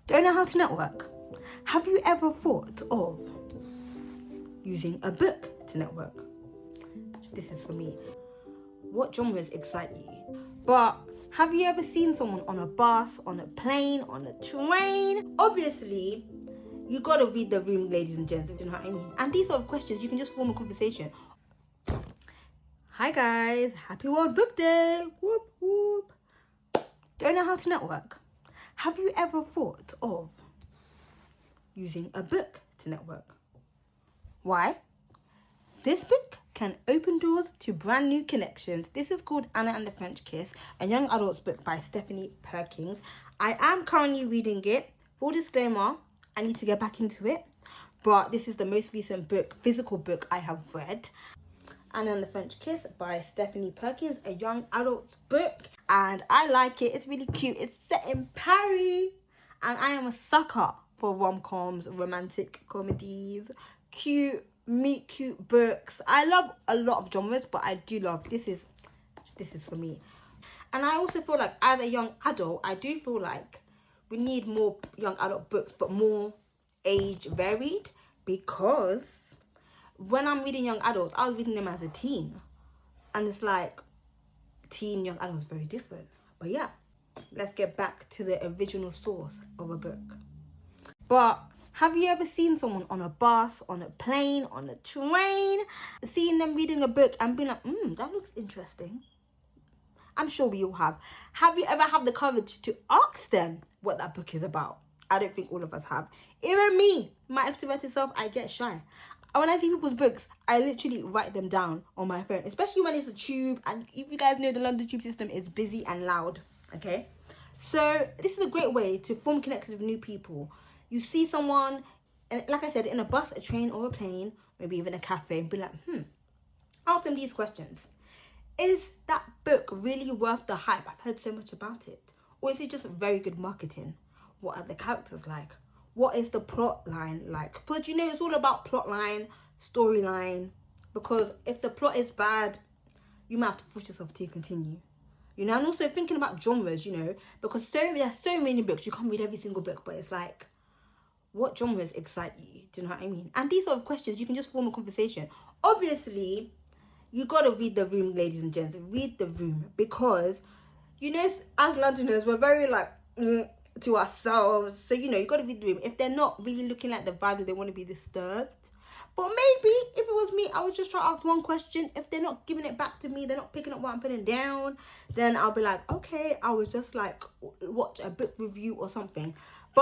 Don't know how to network? Have you ever thought of using a book to network? This is for me. What genres excite you? But have you ever seen someone on a bus, on a plane, on a train? Obviously, you gotta read the room, ladies and gents, if you know what I mean. And these sort of questions, you can just form a conversation. Hi guys, happy World Book Day. Whoop whoop. Don't know how to network? Have you ever thought of using a book to network? Why? This book can open doors to brand new connections. This is called Anna and the French Kiss, a young adult's book by Stephanie Perkins. I am currently reading it. Full disclaimer, I need to get back into it. But this is the most recent book, physical book I have read. Anna and the French Kiss by Stephanie Perkins, a young adult's book. And I like it. It's really cute. It's set in Paris. And I am a sucker for rom-coms, romantic comedies, cute books. I love a lot of genres, but I do love this is for me. And I also feel like as a young adult, I do feel like we need more young adult books, but more age varied, because when I'm reading young adults, I was reading them as a teen, and it's like teen young adults very different. But yeah, let's get back to the original source of a book. But have you ever seen someone on a bus, on a plane, on a train, seeing them reading a book and being like, that looks interesting? I'm sure we all have. Have you ever had the courage to ask them what that book is about? I don't think all of us have. Even me, my extroverted self, I get shy. When I see people's books, I literally write them down on my phone, especially when it's a tube. And if you guys know, the London tube system is busy and loud, okay? So this is a great way to form connections with new people. You see someone, and like I said, in a bus, a train, or a plane, maybe even a cafe, and be like, ask them these questions. Is that book really worth the hype? I've heard so much about it. Or is it just very good marketing? What are the characters like? What is the plot line like? But you know, it's all about plot line, storyline. Because if the plot is bad, you might have to force yourself to continue. You know, and also thinking about genres, you know, because there's so many books, you can't read every single book, but it's like, what genres excite you? Do you know what I mean? And these sort of questions, you can just form a conversation. Obviously, you gotta read the room, ladies and gents. Read the room, because, you know, as Londoners, we're very like to ourselves. So, you know, you gotta read the room. If they're not really looking like the vibe that they want to be disturbed. But maybe if it was me, I would just try to ask one question. If they're not giving it back to me, they're not picking up what I'm putting down, then I'll be like, okay, I was just like watch a book review or something.